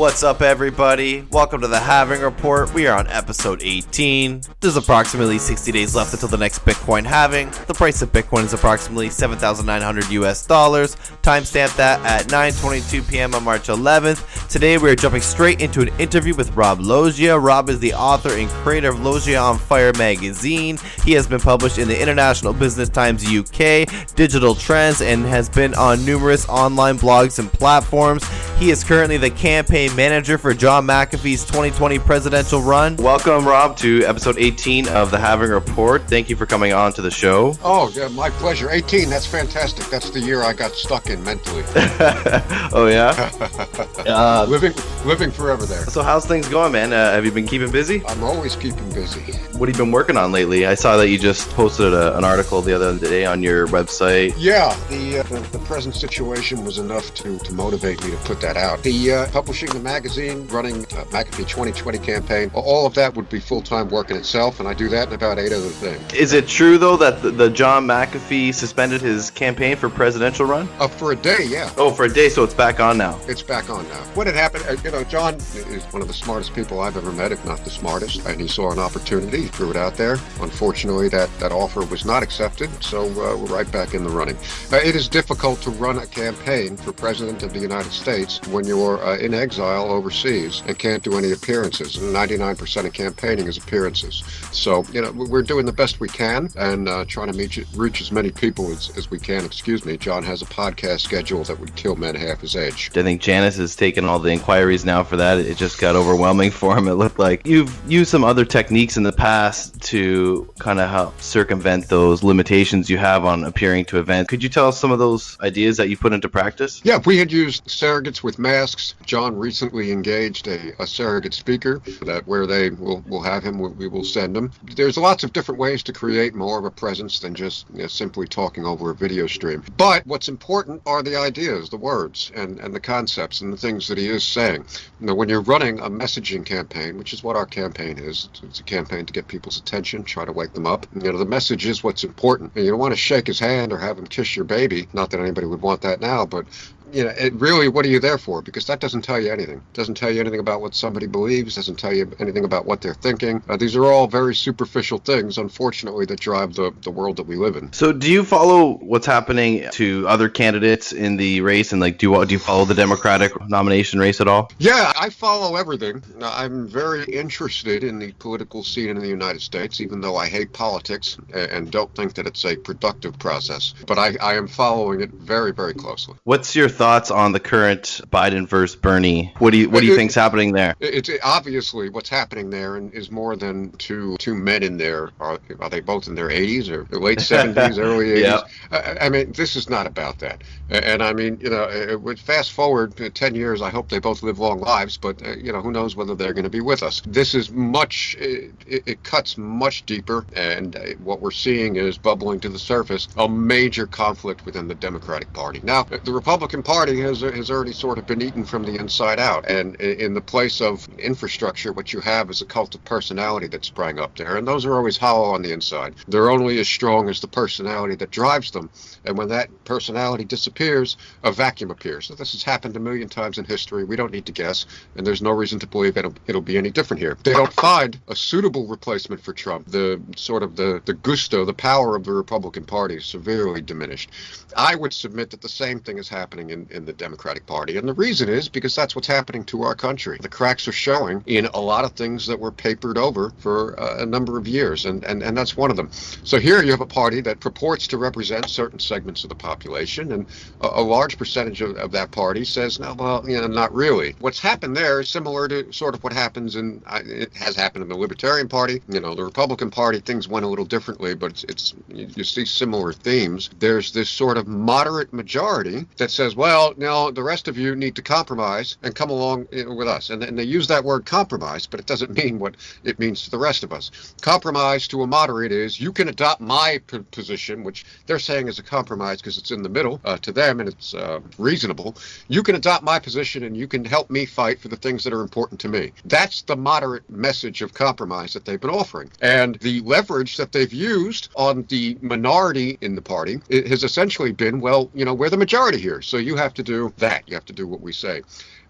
What's up, everybody? Welcome to the Halving Report. We are on episode 18. There's approximately 60 days left until the next Bitcoin halving. The price of Bitcoin is approximately $7,900 US. Timestamp that at 9:22 p.m. on March 11th. Today, we are jumping straight into an interview with Rob Loggia. Rob is the author and creator of Loggia On Fire Magazine. He has been published in the International Business Times UK, Digital Trends, and has been on numerous online blogs and platforms. He is currently the campaign manager for John McAfee's 2020 presidential run. Welcome, Rob, to episode 18 of the Halving Report. Thank you for coming on to the show. Oh, yeah, my pleasure. 18, that's fantastic. That's the year I got stuck in mentally. Oh, yeah? Living forever there. So how's things going, man? Have you been keeping busy? I'm always keeping busy. What have you been working on lately? I saw that you just posted an article the other day on your website. Yeah, the present situation was enough to motivate me to put that out. The publishing the magazine, running McAfee 2020 campaign, all of that would be full-time work in itself, and I do that and about 8 other things. Is it true, though, that the John McAfee suspended his campaign for presidential run? For a day, yeah. Oh, for a day, so it's back on now. It's back on now. What had happened, John is one of the smartest people I've ever met, if not the smartest, and he saw an opportunity, he threw it out there. Unfortunately, that offer was not accepted, so we're right back in the running. It is difficult to run a campaign for President of the United States when you're in exile overseas and can't do any appearances. And 99% of campaigning is appearances. So, we're doing the best we can and trying to reach as many people as we can. Excuse me, John has a podcast schedule that would kill men half his age. I think Janice has taken all the inquiries now for that. It just got overwhelming for him. It looked like you've used some other techniques in the past to kind of help circumvent those limitations you have on appearing to events. Could you tell us some of those ideas that you put into practice? Yeah, we had used surrogates with masks. John recently engaged a surrogate speaker that where they will have him, we will send him. There's lots of different ways to create more of a presence than just simply talking over a video stream. But what's important are the ideas, the words, and the concepts and the things that he is saying. When you're running a messaging campaign, which is what our campaign is, it's a campaign to get people's attention, try to wake them up. The message is what's important. You don't want to shake his hand or have him kiss your baby. Not that anybody would want that now, but really, what are you there for? Because that doesn't tell you anything. It doesn't tell you anything about what somebody believes, doesn't tell you anything about what they're thinking. These are all very superficial things, unfortunately, that drive the world that we live in. So do you follow what's happening to other candidates in the race? And do you follow the Democratic nomination race at all? Yeah, I follow everything. I'm very interested in the political scene in the United States, even though I hate politics and don't think that it's a productive process. But I am following it very, very closely. What's your thoughts on the current Biden versus Bernie? What do you think's happening there? It's obviously what's happening there and is more than two men in there. Are they both in their 80s or late 70s, early 80s? Yeah. I mean, this is not about that. And I mean, fast forward 10 years, I hope they both live long lives, but who knows whether they're going to be with us. This is much, it cuts much deeper, and what we're seeing is bubbling to the surface, a major conflict within the Democratic Party. Now, the Republican Party has already sort of been eaten from the inside out, and in the place of infrastructure, what you have is a cult of personality that sprang up there, and those are always hollow on the inside. They're only as strong as the personality that drives them, and when that personality disappears, a vacuum appears. So this has happened a million times in history. We don't need to guess, and there's no reason to believe it'll be any different here. They don't find a suitable replacement for Trump. The gusto, the power of the Republican Party is severely diminished. I would submit that the same thing is happening in the Democratic Party, and the reason is because that's what's happening to our country. The cracks are showing in a lot of things that were papered over for a number of years, and that's one of them. So here you have a party that purports to represent certain segments of the population, and a large percentage of that party says, no, well, not really. What's happened there is similar to sort of what happens it has happened in the Libertarian Party. The Republican Party, things went a little differently, but you see similar themes. There's this sort of moderate majority that says, well, now the rest of you need to compromise and come along with us. And they use that word compromise, but it doesn't mean what it means to the rest of us. Compromise to a moderate is you can adopt my position, which they're saying is a compromise because it's in the middle to them and it's reasonable. You can adopt my position and you can help me fight for the things that are important to me. That's the moderate message of compromise that they've been offering. And the leverage that they've used on the minority in the party has essentially been, well, we're the majority here, so you have to do that. You have to do what we say.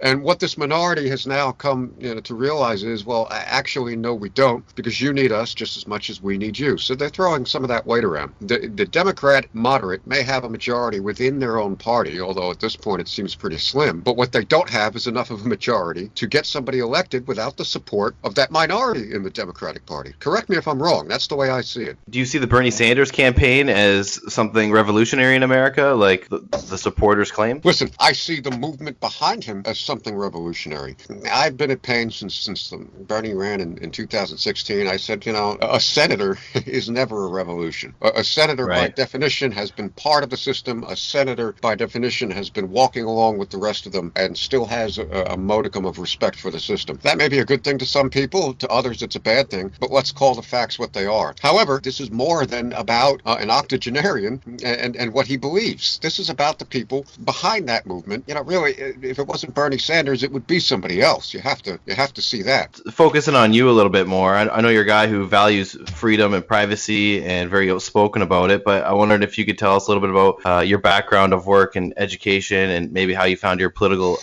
And what this minority has now come to realize is, well, actually, no, we don't, because you need us just as much as we need you. So they're throwing some of that weight around. The Democrat moderate may have a majority within their own party, although at this point it seems pretty slim. But what they don't have is enough of a majority to get somebody elected without the support of that minority in the Democratic Party. Correct me if I'm wrong. That's the way I see it. Do you see the Bernie Sanders campaign as something revolutionary in America, like the supporters claim? Listen, I see the movement behind him as something revolutionary. I've been at pain since Bernie ran in 2016. I said, a senator is never a revolution. A senator, by definition, has been part of the system. A senator, by definition, has been walking along with the rest of them and still has a modicum of respect for the system. That may be a good thing to some people. To others, it's a bad thing. But let's call the facts what they are. However, this is more than about an octogenarian and what he believes. This is about the people behind that movement. Really, if it wasn't Bernie Sanders, it would be somebody else. You have to see that. Focusing on you a little bit more, I know you're a guy who values freedom and privacy and very outspoken about it, but I wondered if you could tell us a little bit about your background of work and education and maybe how you found your political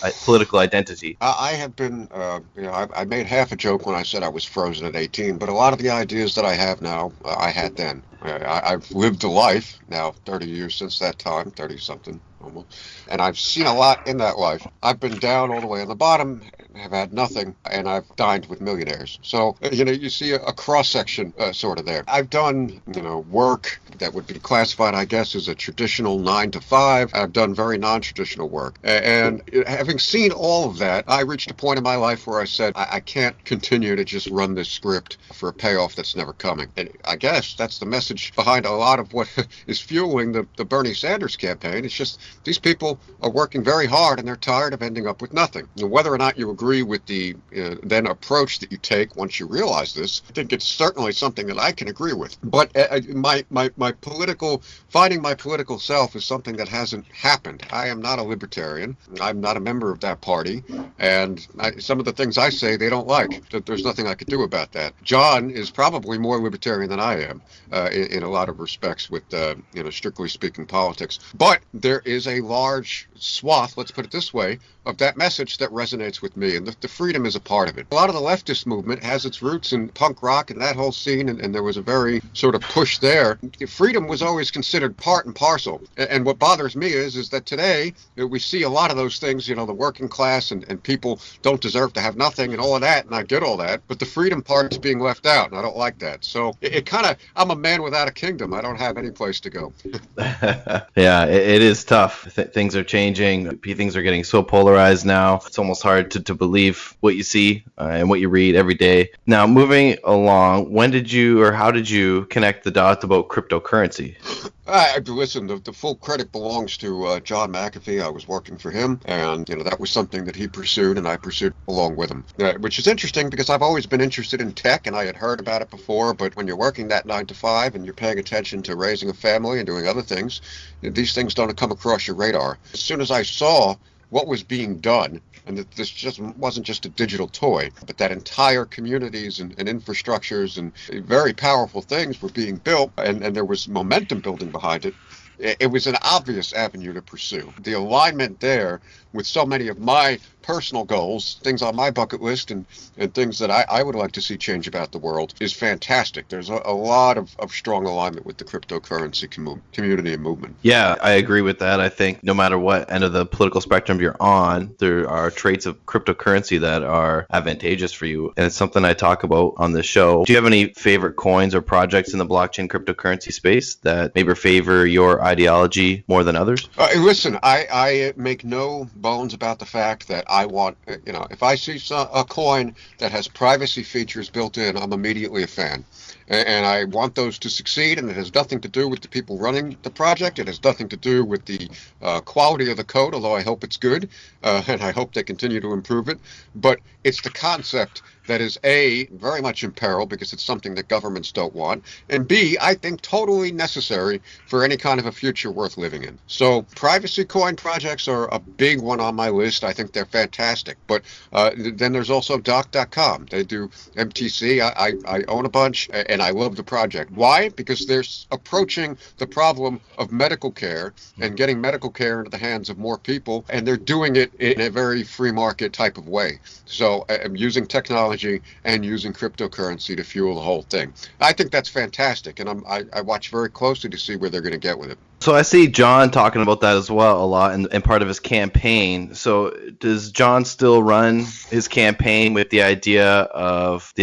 identity. I have been, I made half a joke when I said I was frozen at 18, but a lot of the ideas that I have now, I had then. I've lived a life now, 30 years since that time, 30-something almost, and I've seen a lot in that life. I've been down all the way on the bottom, have had nothing, and I've dined with millionaires. So, you see a cross-section sort of there. I've done, work that would be classified, I guess, as a traditional 9-to-5. I've done very non-traditional work. And having seen all of that, I reached a point in my life where I said, I can't continue to just run this script for a payoff that's never coming. And I guess that's the message behind a lot of what is fueling the Bernie Sanders campaign. It's just these people are working very hard and they're tired of ending up with nothing. And whether or not you agree with the then approach that you take once you realize this, I think it's certainly something that I can agree with. But finding my political self is something that hasn't happened. I am not a libertarian. I'm not a member of that party. And some of the things I say they don't like. There's nothing I could do about that. John is probably more libertarian than I am in a lot of respects with, strictly speaking, politics. But there is a large swath, let's put it this way, of that message that resonates with me, and the freedom is a part of it. A lot of the leftist movement has its roots in punk rock and that whole scene, and there was a very sort of push there. Freedom was always considered part and parcel, and what bothers me is that today we see a lot of those things, the working class and people don't deserve to have nothing and all of that, and I get all that, but the freedom part's being left out, and I don't like that. So it kind of, I'm a man without a kingdom. I don't have any place to go. Yeah, it is tough. Things are changing. Things are getting so polarized now. It's almost hard to believe what you see and what you read every day. Now, moving along, when did you or how did you connect the dots about cryptocurrency? Listen, the full credit belongs to John McAfee. I was working for him, and that was something that he pursued, and I pursued along with him, which is interesting because I've always been interested in tech, and I had heard about it before, but when you're working that 9-to-5 and you're paying attention to raising a family and doing other things, these things don't come across your radar. As soon as I saw what was being done, and that this just wasn't just a digital toy, but that entire communities and infrastructures and very powerful things were being built, and there was momentum building behind it. It was an obvious avenue to pursue. The alignment there with so many of my personal goals, things on my bucket list and things that I would like to see change about the world is fantastic. There's a lot of strong alignment with the cryptocurrency community and movement. Yeah, I agree with that. I think no matter what end of the political spectrum you're on, there are traits of cryptocurrency that are advantageous for you. And it's something I talk about on this show. Do you have any favorite coins or projects in the blockchain cryptocurrency space that maybe favor your ideology more than others? Listen, I make no bones about the fact that I want, if I see a coin that has privacy features built in, I'm immediately a fan. And I want those to succeed, and it has nothing to do with the people running the project. It has nothing to do with the quality of the code, although I hope it's good, and I hope they continue to improve it. But it's the concept that is A, very much in peril because it's something that governments don't want, and B, I think totally necessary for any kind of a future worth living in. So privacy coin projects are a big one on my list. I think they're fantastic. But then there's also doc.com. They do MTC. I own a bunch, and and I love the project. Why? Because they're approaching the problem of medical care and getting medical care into the hands of more people, and they're doing it in a very free market type of way. So I'm using technology and using cryptocurrency to fuel the whole thing. I think that's fantastic, and I watch very closely to see where they're going to get with it. So I see John talking about that as well a lot and part of his campaign. So does John still run his campaign with the idea of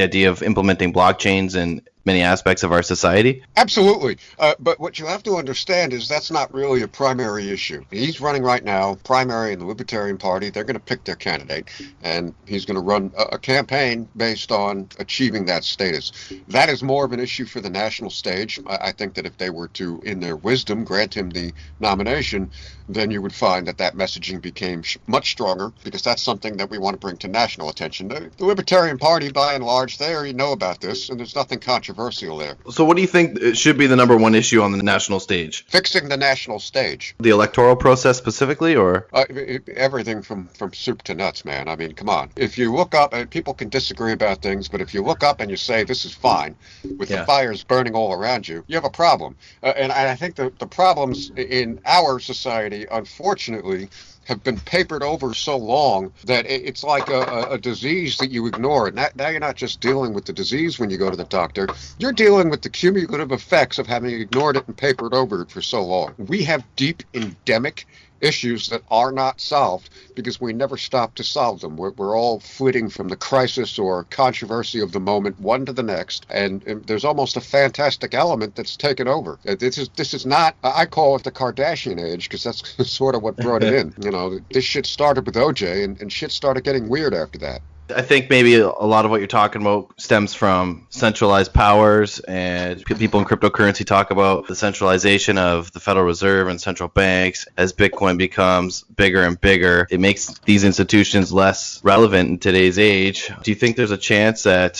implementing blockchains in many aspects of our society? Absolutely. But what you have to understand is that's not really a primary issue. He's running right now, primary in the Libertarian Party. They're going to pick their candidate, and he's going to run a campaign based on achieving that status. That is more of an issue for the national stage. I think that if they were to, in their wisdom, grant him the nomination, then you would find that messaging became much stronger, because that's something that we want to bring to national attention. The Libertarian Party, by and large, they already know about this, and there's nothing controversial there. So what do you think should be the number one issue on the national stage? Fixing the national stage. The electoral process specifically, or? Everything from soup to nuts, man. I mean, come on. If you look up, and people can disagree about things, but if you look up and you say this is fine, with the fires burning all around you, you have a problem. And I think the problems in our society, unfortunately, have been papered over so long that it's like a disease that you ignore. And now you're not just dealing with the disease when you go to the doctor, you're dealing with the cumulative effects of having ignored it and papered over it for so long. We have deep endemic issues that are not solved because we never stop to solve them. We're all flitting from the crisis or controversy of the moment one to the next, and there's almost a fantastic element that's taken over. This is not, I call it the Kardashian age, because that's sort of what brought it in. You know, this shit started with OJ, and shit started getting weird after that. I think maybe a lot of what you're talking about stems from centralized powers, and people in cryptocurrency talk about the centralization of the Federal Reserve and central banks. As Bitcoin becomes bigger and bigger, it makes these institutions less relevant in today's age. Do you think there's a chance that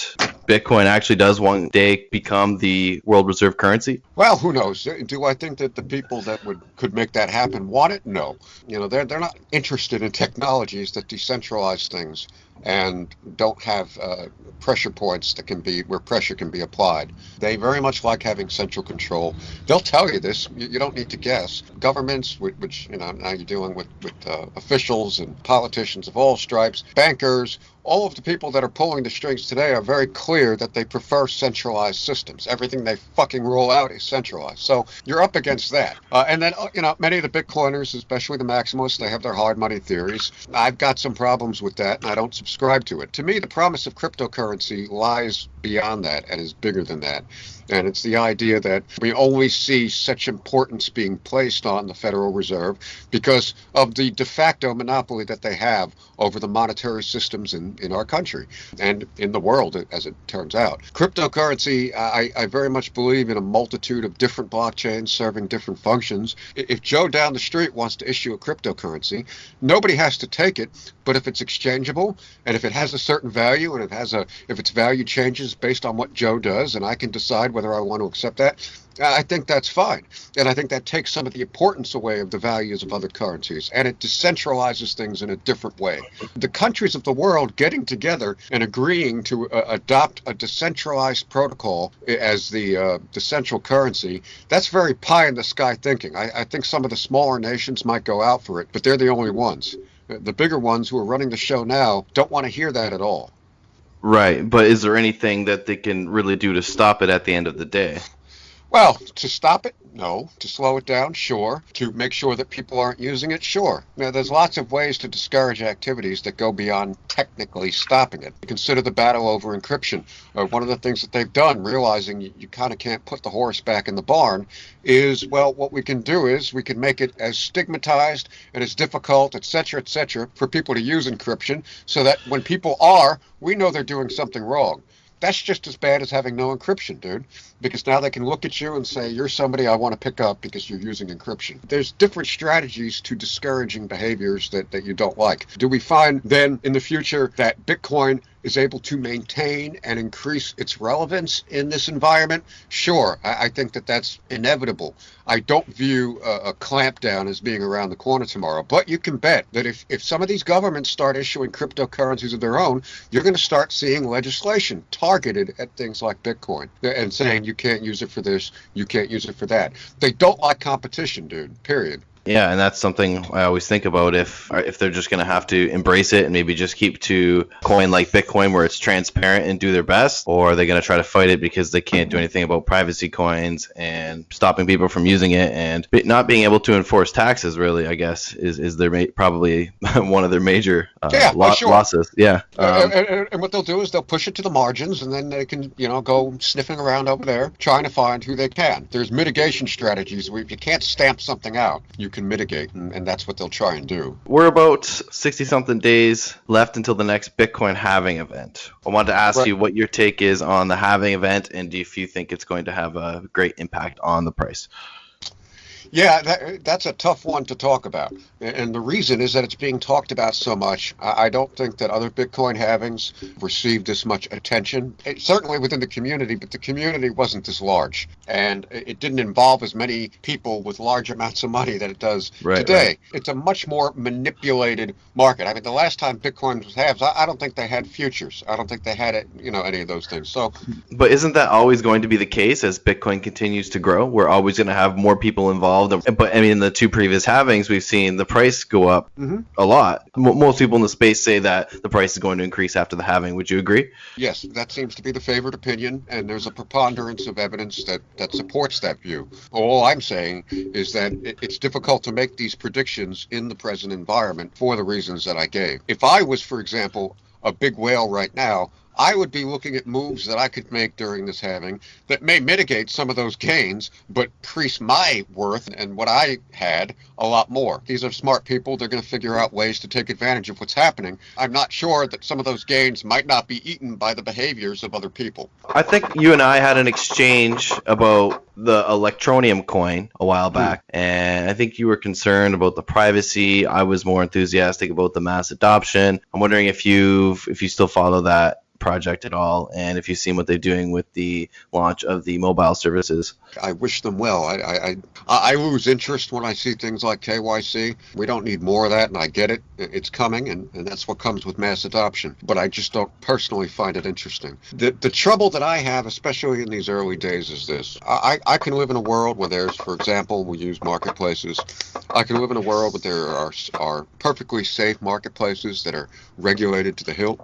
Bitcoin actually does one day become the world reserve currency? Well, who knows? Do I think that the people that could make that happen want it? No. You know, they're not interested in technologies that decentralize things and don't have pressure points where pressure can be applied. They very much like having central control. They'll tell you this. You don't need to guess. Governments, which now you're dealing with officials and politicians of all stripes, bankers, all of the people that are pulling the strings today are very clear that they prefer centralized systems. Everything they fucking roll out is centralized. So you're up against that. And then, many of the Bitcoiners, especially the maximalists, they have their hard money theories. I've got some problems with that, and I don't subscribe to it. To me, the promise of cryptocurrency lies beyond that and is bigger than that. And it's the idea that we only see such importance being placed on the Federal Reserve because of the de facto monopoly that they have over the monetary systems in our country and in the world, as it turns out. Cryptocurrency, I very much believe in a multitude of different blockchains serving different functions. If Joe down the street wants to issue a cryptocurrency, nobody has to take it, but if it's exchangeable and if it has a certain value and if its value changes based on what Joe does and I can decide whether I want to accept that, I think that's fine. And I think that takes some of the importance away of the values of other currencies, and it decentralizes things in a different way. The countries of the world getting together and agreeing to adopt a decentralized protocol as the central currency, that's very pie in the sky thinking. I think some of the smaller nations might go out for it, but they're the only ones. The bigger ones who are running the show now don't want to hear that at all. Right, but is there anything that they can really do to stop it at the end of the day? Well, to stop it, no. To slow it down, sure. To make sure that people aren't using it, sure. Now, there's lots of ways to discourage activities that go beyond technically stopping it. Consider the battle over encryption. One of the things that they've done, realizing you kind of can't put the horse back in the barn, is, well, what we can do is we can make it as stigmatized and as difficult, et cetera, for people to use encryption so that when people we know they're doing something wrong. That's just as bad as having no encryption, dude, because now they can look at you and say, you're somebody I want to pick up because you're using encryption. There's different strategies to discouraging behaviors that you don't like. Do we find then in the future that Bitcoin is able to maintain and increase its relevance in this environment, sure, I think that that's inevitable. I don't view a clampdown as being around the corner tomorrow, but you can bet that if some of these governments start issuing cryptocurrencies of their own, you're going to start seeing legislation targeted at things like Bitcoin and saying you can't use it for this, you can't use it for that. They don't like competition, dude, period. Yeah, and that's something I always think about if they're just going to have to embrace it and maybe just keep to coin like Bitcoin where it's transparent and do their best, or are they going to try to fight it because they can't do anything about privacy coins and stopping people from using it and not being able to enforce taxes, really, I guess, is their probably one of their major losses. Yeah. And what they'll do is they'll push it to the margins, and then they can, go sniffing around over there trying to find who they can. There's mitigation strategies where if you can't stamp something out, you can mitigate, and that's what they'll try and do. We're about 60-something days left until the next Bitcoin halving event. I wanted to ask you what your take is on the halving event, and if you think it's going to have a great impact on the price. Yeah, that's a tough one to talk about. And the reason is that it's being talked about so much. I don't think that other Bitcoin halvings received this much attention, certainly within the community, but the community wasn't this large. And it didn't involve as many people with large amounts of money that it does today. Right. It's a much more manipulated market. I mean, the last time Bitcoin was halved, I don't think they had futures. I don't think they had it, any of those things. So, but isn't that always going to be the case as Bitcoin continues to grow? We're always going to have more people involved. But I mean, in the two previous halvings, we've seen the price go up a lot. Most people in the space say that the price is going to increase after the halving. Would you agree? Yes, that seems to be the favored opinion, and there's a preponderance of evidence that supports that view. All I'm saying is that it's difficult to make these predictions in the present environment for the reasons that I gave. If I was, for example, a big whale right now, I would be looking at moves that I could make during this halving that may mitigate some of those gains, but increase my worth and what I had a lot more. These are smart people. They're going to figure out ways to take advantage of what's happening. I'm not sure that some of those gains might not be eaten by the behaviors of other people. I think you and I had an exchange about the Electronium coin a while back, and I think you were concerned about the privacy. I was more enthusiastic about the mass adoption. I'm wondering if you still follow that project at all, and if you've seen what they're doing with the launch of the mobile services. I wish them well. I lose interest when I see things like KYC. We don't need more of that, and I get it. It's coming, and that's what comes with mass adoption. But I just don't personally find it interesting. The trouble that I have, especially in these early days, is this. I can live in a world where there's, for example, we use marketplaces. I can live in a world where there are perfectly safe marketplaces that are regulated to the hilt.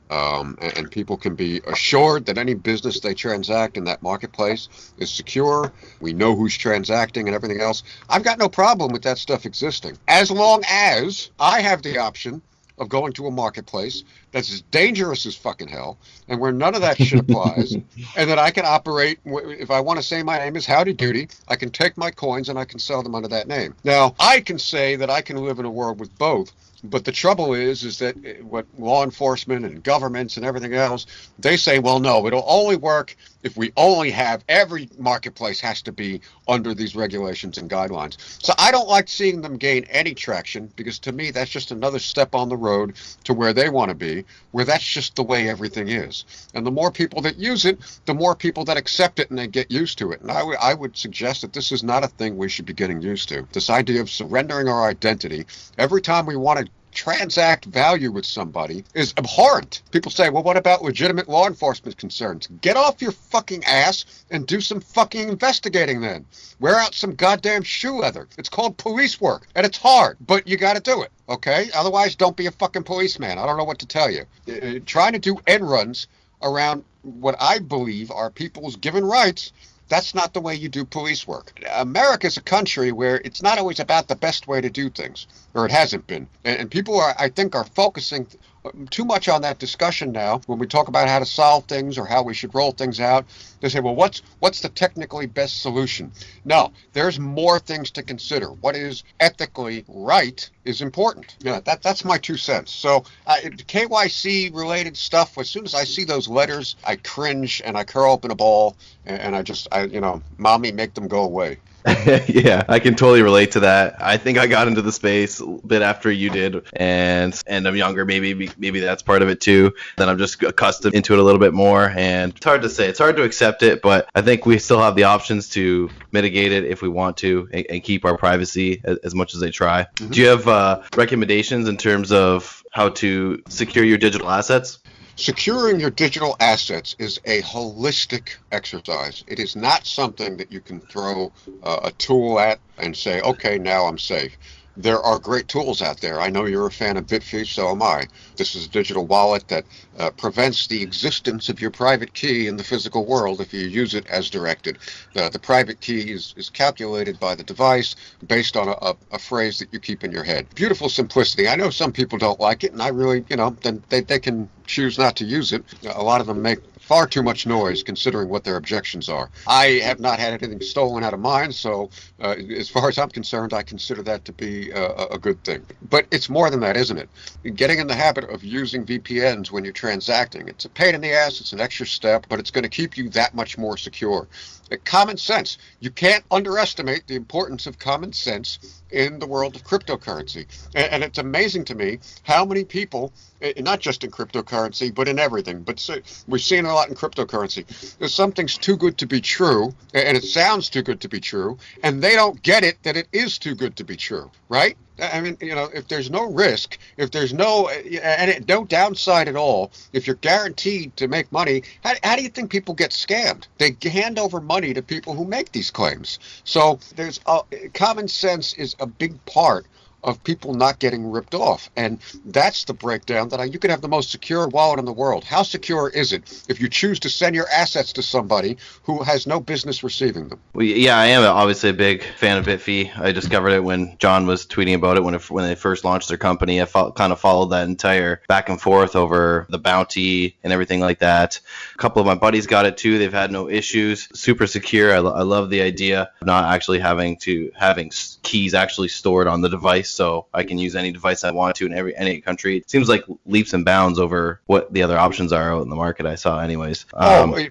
And people can be assured that any business they transact in that marketplace is secure. We know who's transacting and everything else. I've got no problem with that stuff existing, as long as I have the option of going to a marketplace that's as dangerous as fucking hell, and where none of that shit applies, and that I can operate. If I want to say my name is Howdy Doody, I can take my coins and I can sell them under that name. Now, I can say that I can live in a world with both. But the trouble is that what law enforcement and governments and everything else, they say, well, no, it'll only work if we only have every marketplace has to be under these regulations and guidelines. So I don't like seeing them gain any traction, because to me, that's just another step on the road to where they want to be, where that's just the way everything is. And the more people that use it, the more people that accept it and they get used to it. And I would suggest that this is not a thing we should be getting used to. This idea of surrendering our identity every time we want to transact value with somebody is abhorrent. People say, well, what about legitimate law enforcement concerns? Get off your fucking ass and do some fucking investigating then. Wear out some goddamn shoe leather. It's called police work, and it's hard, but you got to do it, okay? Otherwise, don't be a fucking policeman. I don't know what to tell you. Trying to do end runs around what I believe are people's given rights, that's not the way you do police work. America's a country where it's not always about the best way to do things, or it hasn't been. And people I think are focusing too much on that discussion now. When we talk about how to solve things or how we should roll things out, they say, well, what's the technically best solution? No, there's more things to consider. What is ethically right is important. Yeah, that's my 2 cents. So KYC related stuff, as soon as I see those letters, I cringe and I curl up in a ball, and I mommy, make them go away. Yeah, I can totally relate to that. I think I got into the space a bit after you did, and I'm younger. Maybe that's part of it too. Then I'm just accustomed into it a little bit more, and it's hard to say. It's hard to accept it, but I think we still have the options to mitigate it if we want to, and keep our privacy as much as they try. Mm-hmm. Do you have recommendations in terms of how to secure your digital assets? Securing your digital assets is a holistic exercise. It is not something that you can throw a tool at and say, okay, now I'm safe. There are great tools out there. I know you're a fan of Bitfeet, so am I. This is a digital wallet that prevents the existence of your private key in the physical world if you use it as directed. The private key is calculated by the device based on a phrase that you keep in your head. Beautiful simplicity. I know some people don't like it, and I really, then they can choose not to use it. A lot of them make far too much noise considering what their objections are. I have not had anything stolen out of mine, so as far as I'm concerned, I consider that to be a good thing. But it's more than that, isn't it? Getting in the habit of using VPNs when you're transacting, it's a pain in the ass, it's an extra step, but it's going to keep you that much more secure. Common sense. You can't underestimate the importance of common sense in the world of cryptocurrency. And it's amazing to me how many people, not just in cryptocurrency, but in everything, but we've seen a lot in cryptocurrency. There's something's too good to be true, and it sounds too good to be true, and they don't get it that it is too good to be true, right? I mean, if there's no risk, if there's no downside at all, if you're guaranteed to make money, how do you think people get scammed? They hand over money to people who make these claims. So there's common sense is a big part of people not getting ripped off. And that's the breakdown that you could have the most secure wallet in the world. How secure is it if you choose to send your assets to somebody who has no business receiving them? Well, yeah, I am obviously a big fan of Bitfeet. I discovered it when John was tweeting about it when they first launched their company. I kind of followed that entire back and forth over the bounty and everything like that. A couple of my buddies got it too. They've had no issues. Super secure. I love the idea of not actually having keys actually stored on the device, so I can use any device I want to in any country. It seems like leaps and bounds over what the other options are out in the market I saw anyways.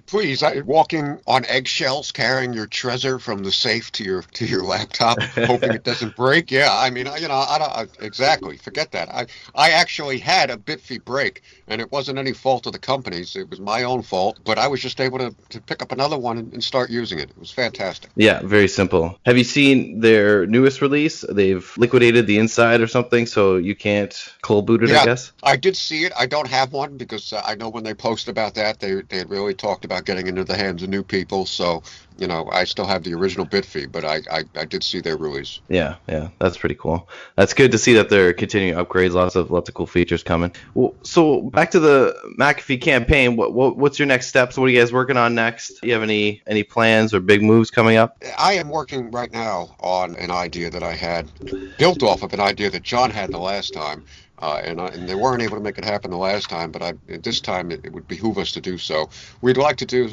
Please, walking on eggshells, carrying your treasure from the safe to your laptop, hoping it doesn't break. Yeah, I mean, I don't exactly. Forget that. I actually had a Bitfeet break, and it wasn't any fault of the company's. It was my own fault, but I was just able to pick up another one and start using it. It was fantastic. Yeah, very simple. Have you seen their newest release? They've liquidated the inside or something, so you can't cold boot it, yeah, I guess? I did see it. I don't have one because I know when they posted about that, they had really talked about getting into the hands of new people, so I still have the original Bitfeet, but I did see their release. Yeah, that's pretty cool. That's good to see that they're continuing upgrades, lots of cool features coming. Well, so back to the McAfee campaign, what's your next steps? What are you guys working on next? Do you have any plans or big moves coming up? I am working right now on an idea that I had built off of an idea that John had the last time. And they weren't able to make it happen the last time, but this time it would behoove us to do so. We'd like to do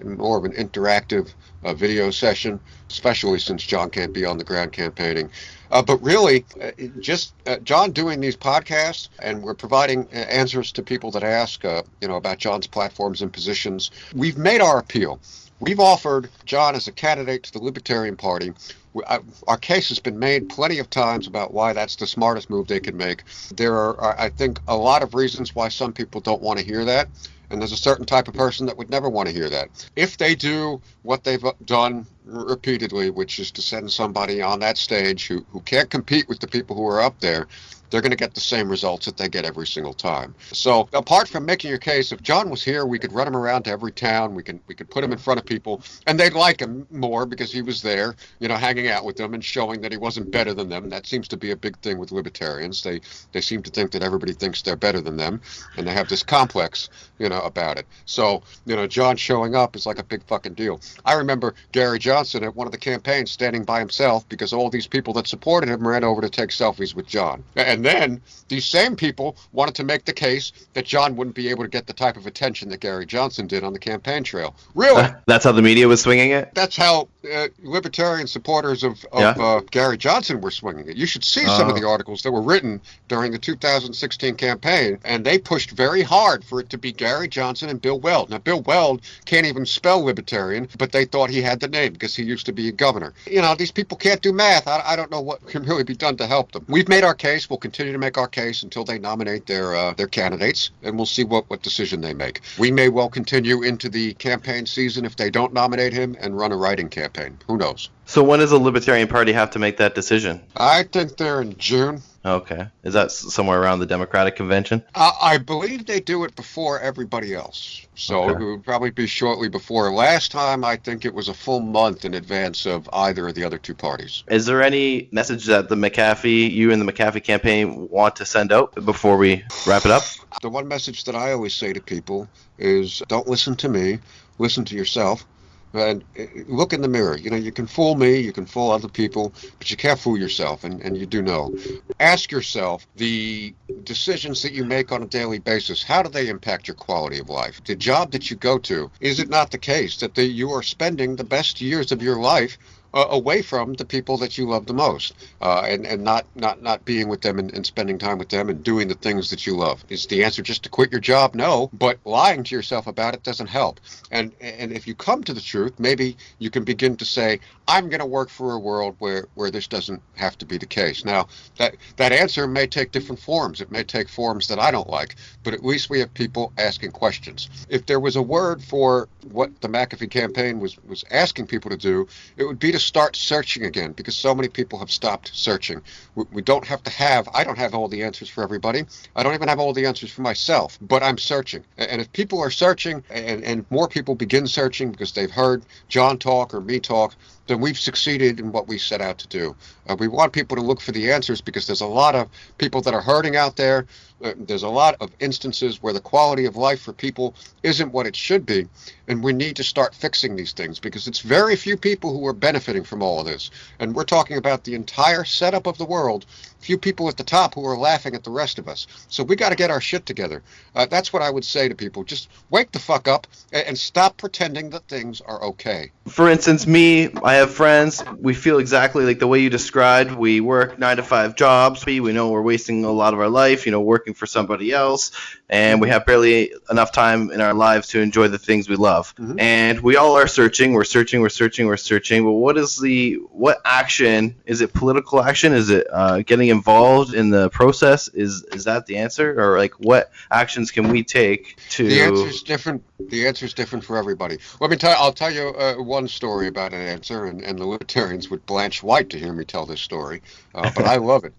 more of an interactive video session, especially since John can't be on the ground campaigning. But really, just John doing these podcasts, and we're providing answers to people that ask, about John's platforms and positions. We've made our appeal. We've offered John as a candidate to the Libertarian Party. Our case has been made plenty of times about why that's the smartest move they could make. There are, I think, a lot of reasons why some people don't want to hear that. And there's a certain type of person that would never want to hear that. If they do what they've done repeatedly, which is to send somebody on that stage who can't compete with the people who are up there, they're going to get the same results that they get every single time. So apart from making your case, if John was here, we could run him around to every town. We could put him in front of people, and they'd like him more because he was there, hanging out with them and showing that he wasn't better than them. That seems to be a big thing with libertarians. They seem to think that everybody thinks they're better than them, and they have this complex, about it. So, John showing up is like a big fucking deal. I remember Gary Johnson at one of the campaigns standing by himself because all these people that supported him ran over to take selfies with John. And then these same people wanted to make the case that John wouldn't be able to get the type of attention that Gary Johnson did on the campaign trail. Really? That's how the media was swinging it? That's how libertarian supporters of Gary Johnson were swinging it. You should see some of the articles that were written during the 2016 campaign, and they pushed very hard for it to be Gary Johnson and Bill Weld. Now, Bill Weld can't even spell libertarian, but they thought he had the name. because he used to be a governor. These people can't do math. I don't know what can really be done to help them. We've made our case. We'll continue to make our case until they nominate their candidates, and we'll see what decision they make. We may well continue into the campaign season if they don't nominate him and run a write-in campaign. Who knows? So when does the Libertarian Party have to make that decision? I think they're in June. Okay. Is that somewhere around the Democratic convention? I believe they do it before everybody else. So Okay. It would probably be shortly before. Last time, I think it was a full month in advance of either of the other two parties. Is there any message that you and the McAfee campaign want to send out before we wrap it up? The one message that I always say to people is don't listen to me, listen to yourself. And look in the mirror. You can fool me, you can fool other people, but you can't fool yourself, and you do know. Ask yourself, the decisions that you make on a daily basis, how do they impact your quality of life? The job that you go to, is it not the case that you are spending the best years of your life away from the people that you love the most, and not being with them and spending time with them and doing the things that you love? Is the answer just to quit your job? No, but lying to yourself about it doesn't help. And if you come to the truth, maybe you can begin to say, I'm going to work for a world where this doesn't have to be the case. Now, that answer may take different forms. It may take forms that I don't like, but at least we have people asking questions. If there was a word for what the McAfee campaign was asking people to do, it would be to start searching again, because so many people have stopped searching. I don't have all the answers for everybody. I don't even have all the answers for myself, but I'm searching. And if people are searching and more people begin searching because they've heard John talk or me talk, then we've succeeded in what we set out to do. We want people to look for the answers because there's a lot of people that are hurting out there. There's a lot of instances where the quality of life for people isn't what it should be, and we need to start fixing these things because it's very few people who are benefiting from all of this. And we're talking about the entire setup of the world, few people at the top who are laughing at the rest of us. So we got to get our shit together. That's what I would say to people. Just wake the fuck up and stop pretending that things are okay. For instance, I have friends, we feel exactly like the way you described. We work 9-to-5 jobs. We know we're wasting a lot of our life, working for somebody else, and we have barely enough time in our lives to enjoy the things we love. Mm-hmm. And we all are searching. We're searching. But what action? Is it political action? Is it getting involved in the process? Is that the answer? Or what actions can we take to... The answer is different. The answer is different for everybody. I'll tell you one story about an answer, and the Libertarians would blanch white to hear me tell this story, but I love it.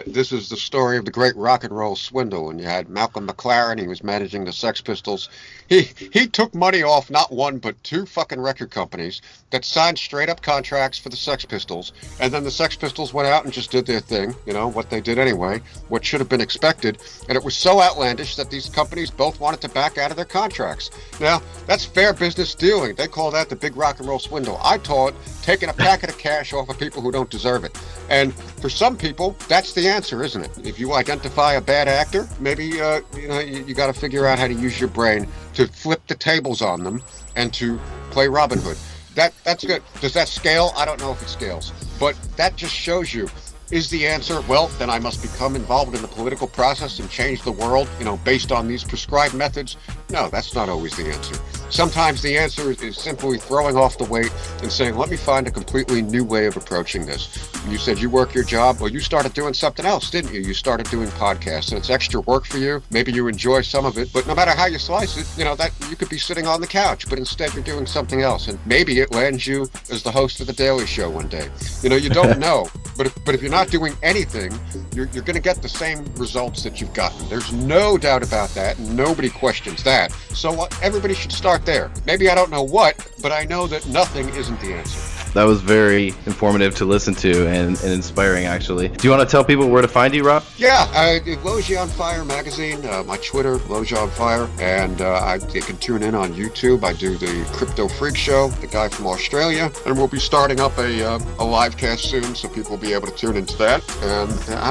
This is the story of the great rock and roll swindle, and you had Malcolm McLaren. He was managing the Sex Pistols. He took money off not one but two fucking record companies that signed straight up contracts for the Sex Pistols, and then the Sex Pistols went out and just did their thing, what they did anyway, what should have been expected, and it was so outlandish that these companies both wanted to back out of their contracts. Now, that's fair business dealing. They call that the big rock and roll swindle. I call it taking a packet of cash off of people who don't deserve it. And for some people, that's the answer, isn't it? If you identify a bad actor, maybe you got to figure out how to use your brain to flip the tables on them and to play Robin Hood. That's good. Does that scale? I don't know if it scales, but that just shows you. Is the answer, well, then I must become involved in the political process and change the world, based on these prescribed methods? No, that's not always the answer. Sometimes the answer is simply throwing off the weight and saying, let me find a completely new way of approaching this. You said you work your job. Well, you started doing something else, didn't you? You started doing podcasts, and it's extra work for you. Maybe you enjoy some of it, but no matter how you slice it, that you could be sitting on the couch, but instead you're doing something else. And maybe it lands you as the host of The Daily Show one day. You don't know. But if you're not doing anything, you're going to get the same results that you've gotten. There's no doubt about that. Nobody questions that. So everybody should start there. Maybe I don't know what, but I know that nothing isn't the answer. That was very informative to listen to and inspiring, actually. Do you want to tell people where to find you, Rob? Yeah, Loggia On Fire Magazine, my Twitter, Loggia On Fire, and you can tune in on YouTube. I do the Crypto Freak Show, the guy from Australia, and we'll be starting up a live cast soon, so people will be able to tune into that. And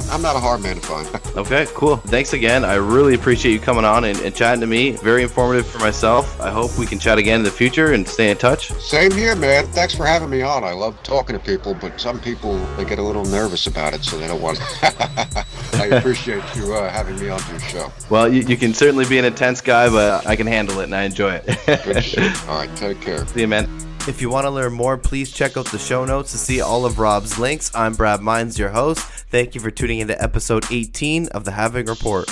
I'm not a hard man to find. Okay, cool. Thanks again. I really appreciate you coming on and chatting to me. Very informative for myself. I hope we can chat again in the future and stay in touch. Same here, man. Thanks for having me on. I love talking to people, but some people, they get a little nervous about it, so they don't want to. I appreciate you having me on your show. Well, you can certainly be an intense guy, but I can handle it, and I enjoy it. Good shit. All right, take care. See you, man. If you want to learn more, please check out the show notes to see all of Rob's links. I'm Brad Mines, your host. Thank you for tuning into episode 18 of the Halving Report.